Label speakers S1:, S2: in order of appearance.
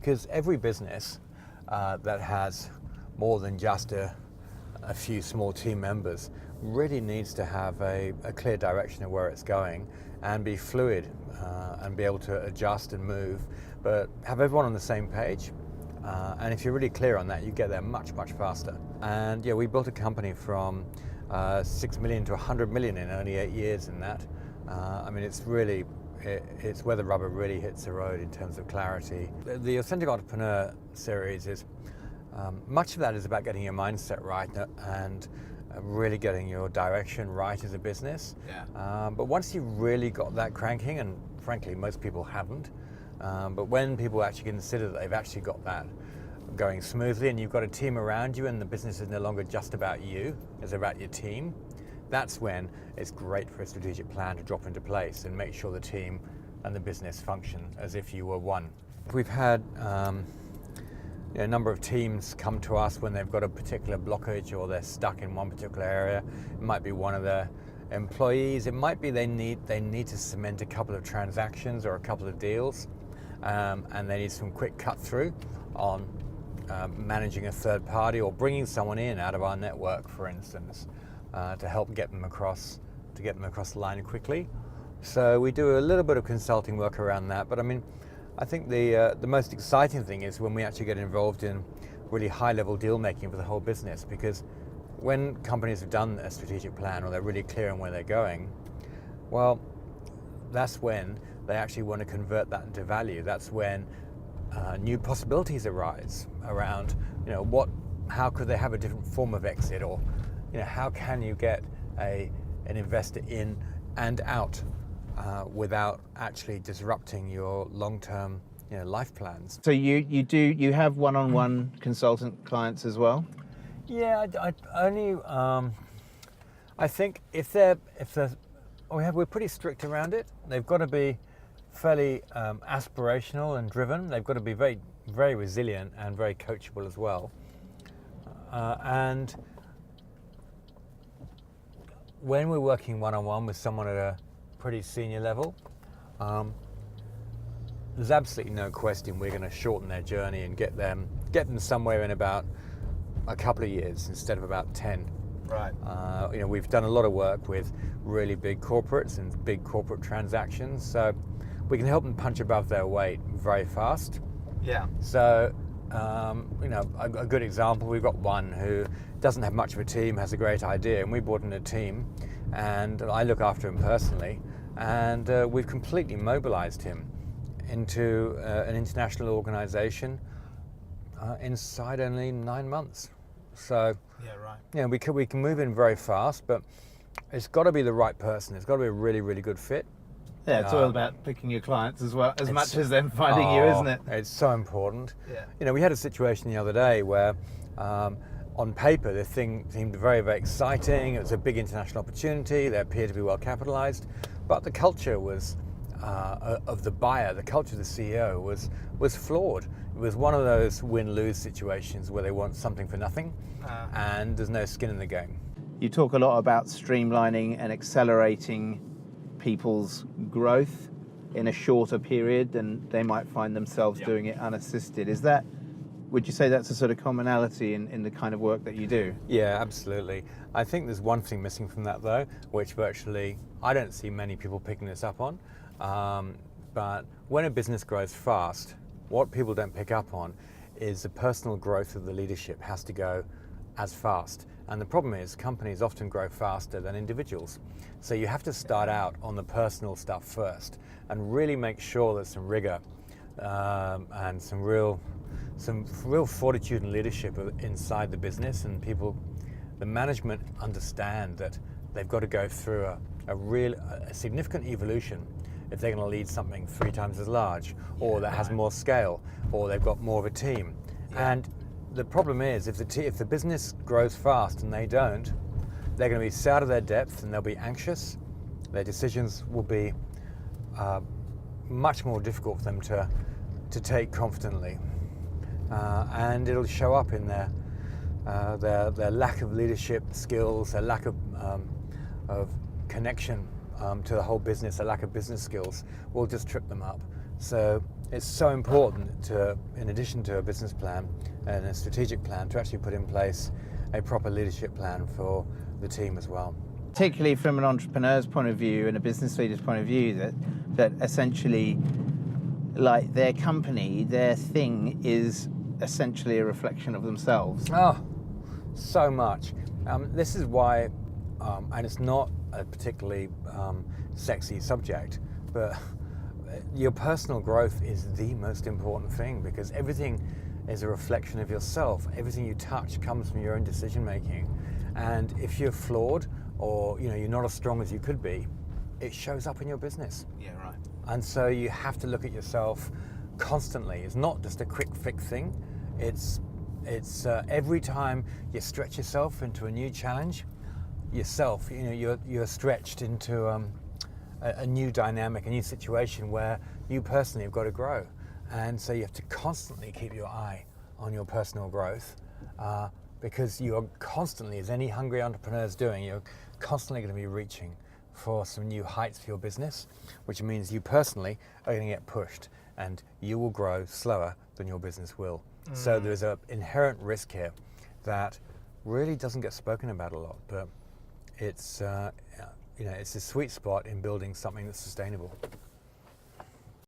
S1: because every business that has more than just a few small team members really needs to have a clear direction of where it's going and be fluid and be able to adjust and move, but have everyone on the same page. And if you're really clear on that, you get there much faster. And yeah, we built a company from 6 million to 100 million in only 8 years in that. I mean, it's really, it's where the rubber really hits the road in terms of clarity. The Authentic Entrepreneur series is, much of that is about getting your mindset right and really getting your direction right as a business.
S2: Yeah.
S1: But once you've really got that cranking, and frankly most people haven't, but when people actually consider that they've actually got that going smoothly and you've got a team around you and the business is no longer just about you, it's about your team, that's when it's great for a strategic plan to drop into place and make sure the team and the business function as if you were one. We've had a number of teams come to us when they've got a particular blockage or they're stuck in one particular area. It might be one of their employees, it might be they need to cement a couple of transactions or a couple of deals, and they need some quick cut through on managing a third party or bringing someone in out of our network, for instance, to help get them across the line quickly. So we do a little bit of consulting work around that, but I mean, I think the most exciting thing is when we actually get involved in really high-level deal making for the whole business, because when companies have done a strategic plan or they're really clear on where they're going, well, that's when they actually want to convert that into value. That's when new possibilities arise around, how could they have a different form of exit, or how can you get an investor in and out without actually disrupting your long-term life plans.
S2: So you have one-on-one consultant clients as well?
S1: Yeah, I think we're pretty strict around it. They've got to be fairly aspirational and driven. They've got to be very, very resilient and very coachable as well. And when we're working one-on-one with someone at a pretty senior level, there's absolutely no question we're going to shorten their journey and get them somewhere in about a couple of years instead of about 10.
S2: Right.
S1: We've done a lot of work with really big corporates and big corporate transactions, so we can help them punch above their weight very fast.
S2: Yeah.
S1: So, a good example, we've got one who doesn't have much of a team, has a great idea, and we brought in a team, and I look after him personally, and we've completely mobilized him into an international organization inside only 9 months. So,
S2: yeah, right.
S1: We can move in very fast, but it's got to be the right person. It's got to be a really, really good fit.
S2: Yeah, it's all about picking your clients as well, as much as them finding you, isn't it?
S1: It's so important.
S2: Yeah.
S1: We had a situation the other day where on paper the thing seemed very, very exciting. It was a big international opportunity. They appeared to be well capitalized, but the culture was of the buyer, the culture of the CEO was flawed. It was one of those win-lose situations where they want something for nothing, and there's no skin in the game.
S2: You talk a lot about streamlining and accelerating people's growth in a shorter period than they might find themselves doing it unassisted. Would you say that's a sort of commonality in the kind of work that you do?
S1: Yeah, absolutely. I think there's one thing missing from that though, which virtually I don't see many people picking this up on. But when a business grows fast, what people don't pick up on is the personal growth of the leadership has to go as fast. And the problem is companies often grow faster than individuals. So you have to start out on the personal stuff first and really make sure there's some rigor and some real fortitude and leadership inside the business, and the management understand that they've got to go through a significant evolution if they're going to lead something 3 times as large, or that has more scale, or they've got more of a team. And the problem is, if the business grows fast and they don't, they're going to be so out of their depth and they'll be anxious. Their decisions will be much more difficult for them to take confidently, and it'll show up in their lack of leadership skills, their lack of connection to the whole business, a lack of business skills will just trip them up. So it's so important to, in addition to a business plan and a strategic plan, to actually put in place a proper leadership plan for the team as well.
S2: Particularly from an entrepreneur's point of view and a business leader's point of view, that essentially, like, their company, their thing is essentially a reflection of themselves.
S1: Oh, so much. This is why, and it's not a particularly sexy subject, but your personal growth is the most important thing, because everything is a reflection of yourself. Everything you touch comes from your own decision making, and if you're flawed, or you're not as strong as you could be, it shows up in your business.
S2: Yeah, right.
S1: And so you have to look at yourself constantly. It's not just a quick fix thing. It's every time you stretch yourself into a new challenge, yourself, you're stretched into a new dynamic, a new situation where you personally have got to grow. And so you have to constantly keep your eye on your personal growth, because you are constantly, as any hungry entrepreneur is doing, you're constantly going to be reaching for some new heights for your business, which means you personally are going to get pushed and you will grow slower than your business will. So there's an inherent risk here that really doesn't get spoken about a lot, but it's it's a sweet spot in building something that's sustainable.